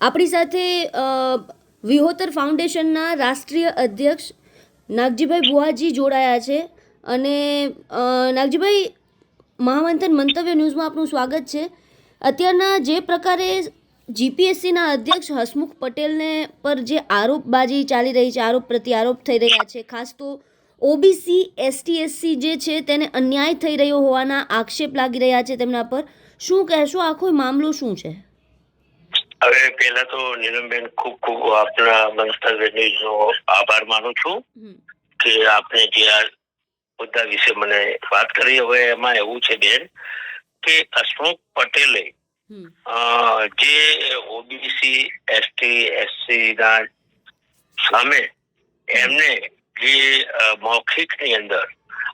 આપણી સાથે વિહોતર ફાઉન્ડેશનના રાષ્ટ્રીય અધ્યક્ષ નાગજીભાઈ બુઆજી જોડાયા છે. અને નાગજીભાઈ, મહામંથન મંતવ્ય ન્યૂઝમાં આપનું સ્વાગત છે. અત્યારના જે પ્રકારે જીપીએસસીના અધ્યક્ષ હસમુખ પટેલને પર જે આરોપબાજી ચાલી રહી છે, આરોપ પ્રત્યારોપ થઈ રહ્યા છે, ખાસ તો ઓબીસી એસટી જે છે તેને અન્યાય થઈ રહ્યો હોવાના આક્ષેપ લાગી રહ્યા છે તેમના પર, શું કહેશો? આખો મામલો શું છે? હવે પહેલા તો નીલમબેન ખૂબ ખૂબ આપના મંતવ્ય ન્યૂઝનો આભાર માનું છું કે આપને જે આ મુદ્દા વિશે મને વાત કરી. હવે એમાં એવું છે બેન કે હસમુખ પટેલે જે ઓબીસી એસટી ના સામે એમને જે મૌખિક ની અંદર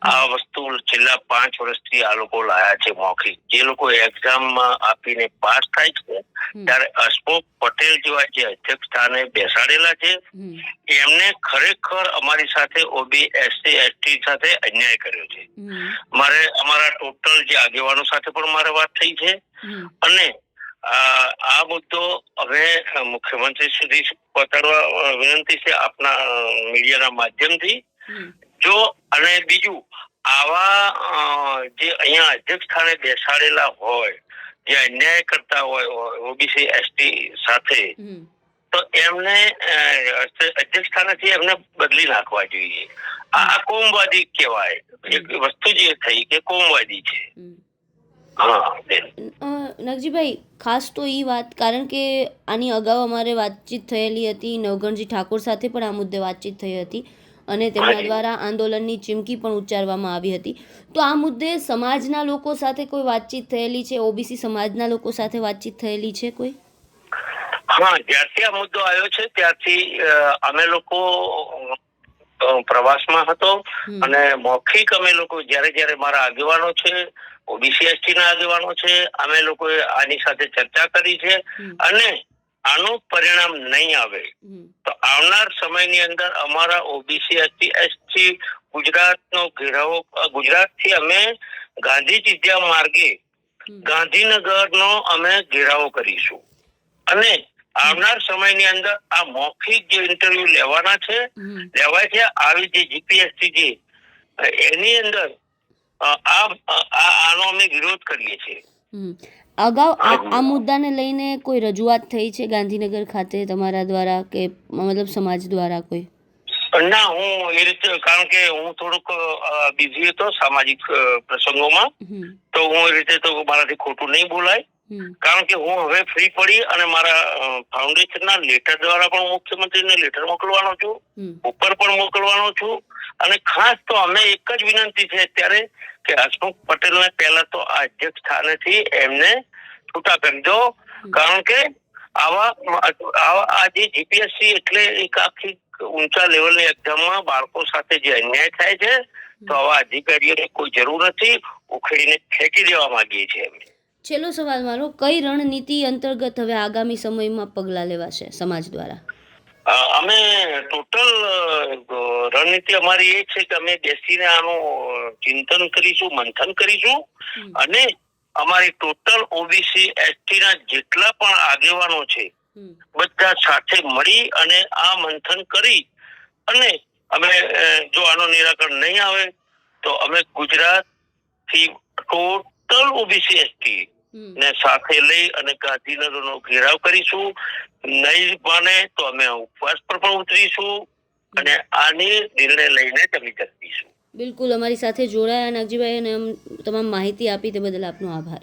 આ વસ્તુ છેલ્લા 5 વર્ષથી આ લોકો લાયા છે. મૌખિક જે લોકો એક્ઝામ આપીને પાસ થાય છે ત્યારે હસમુખ પટેલ જેવા જે અધ્યક્ષ સ્થાને બેસાડેલા છે એમને ખરેખર અમારી સાથે એસટી સાથે અન્યાય કર્યો છે. અમારા ટોટલ જે આગેવાનો સાથે પણ મારે વાત થઈ છે અને આ મુદ્દો હવે મુખ્યમંત્રી સુધી પહોંચાડવા વિનંતી છે આપના મીડિયાના માધ્યમથી. જો અને બીજું આવા જે અહીંયા અધ્યક્ષ સ્થાને બેસાડેલા હોય, જે અન્યાય કરતા હોય ઓબીસી એસટી સાથે, તો એમને અધ્યક્ષ સ્થાનેથી એમને બદલી નાખવા જોઈએ. આ કોમવાદી કહેવાય. એક વસ્તુ જે થઈ કે કોમવાદી છે. નગજીભાઈ, ખાસ તો એ વાત, કારણ કે આની અગાઉ અમારે વાતચીત થયેલી હતી, નવઘણજી ઠાકોર સાથે પણ આ મુદ્દે વાતચીત થઈ હતી અને તેમના દ્વારા આંદોલનની ચીમકી પણ ઉચ્ચારવામાં આવી હતી. તો આ મુદ્દે સમાજના લોકો સાથે કોઈ વાતચીત થયેલી છે? ઓબીસી સમાજના લોકો સાથે વાતચીત થયેલી છે કોઈ? હા, જ્યારથી આ મુદ્દો આવ્યો છે ત્યારથી અમે લોકો પ્રવાસમાં હતો અને મૌખિક અમે લોકો જ્યારે મારા આગેવાનો છે, ઓબીસી એસટી ના આગેવાનો છે, અમે લોકોએ આની સાથે ચર્ચા કરી છે અને આનું પરિણામ નહીં આવે તો આવનાર સમયની અંદર અમારા ઓબીસી એસટી ગુજરાતનો ઘેરાવો, ગુજરાતથી અમે ગાંધી ચિંધ્યા માર્ગે ગાંધીનગરનો અમે ઘેરાવો કરીશું અને આવનાર સમયની અંદર આ મૌખિક જે ઇન્ટરવ્યુ લેવાય છે આવી જે જીપીએસસી જે એની અંદર આનો અમે વિરોધ કરીએ છીએ. અગાઉ આ મુદ્દાને લઈને કોઈ રજૂઆત થઈ છે ગાંધીનગર ખાતે તમારા દ્વારા કે મતલબ સમાજ દ્વારા કોઈ? ના, હું એ રીતે, કારણ કે હું થોડુંક બિઝી હતો સામાજિક પ્રસંગોમાં, તો હું એ રીતે તો મારાથી ખોટું નહીં બોલાય. કારણ કે હું હવે ફ્રી પડી અને મારા ફાઉન્ડેશનના લેટર દ્વારા પણ મુખ્યમંત્રીને લેટર મોકલવાનો છું, ઉપર પણ મોકલવાનો છું અને ખાસ તો અમે એક જ વિનંતી છે અત્યારે કે હસમુખ પટેલને પહેલા તો આ અધ્યક્ષ સ્થાનેથી એમને છૂટા કરી દો. કારણ કે આ જે જીપીએસસી એટલે એક આખી ઊંચા લેવલની એક્ઝામમાં બાળકો સાથે જે અન્યાય થાય છે, તો આવા અધિકારીઓને કોઈ જરૂર નથી, ઉખેડીને ફેંકી દેવા માંગીએ છીએ અમે. છેલ્લો સવાલ મારો, કઈ રણનીતિ અંતર્ગત હવે આગામી સમયમાં પગલાં લેવાશે સમાજ દ્વારા? અમે ટોટલ રણનીતિ અમારી એ છે કે અમે બેસીને આનું ચિંતન કરીશું, મંથન કરીશું અને અમારી ટોટલ ઓબીસી એસટી ના જેટલા પણ આગેવાનો છે બધા સાથે મળી અને આ મંથન કરી અને અમે જો આનું નિરાકરણ નહીં આવે તો અમે ગુજરાત થી ટોટલ ઓબીસી એસટી ને સાથે લઈ અને ગાંધીનગરનો ઘેરાવ કરીશું. નહીં માને તો અમે ઉપવાસ પર પણ ઉતરીશું અને આની નિર્ણય લઈને જમી શકીશું. બિલકુલ, અમારી સાથે જોડાયા નાગજીભાઈ અને તમામ માહિતી આપી તે બદલ આપનો આભાર.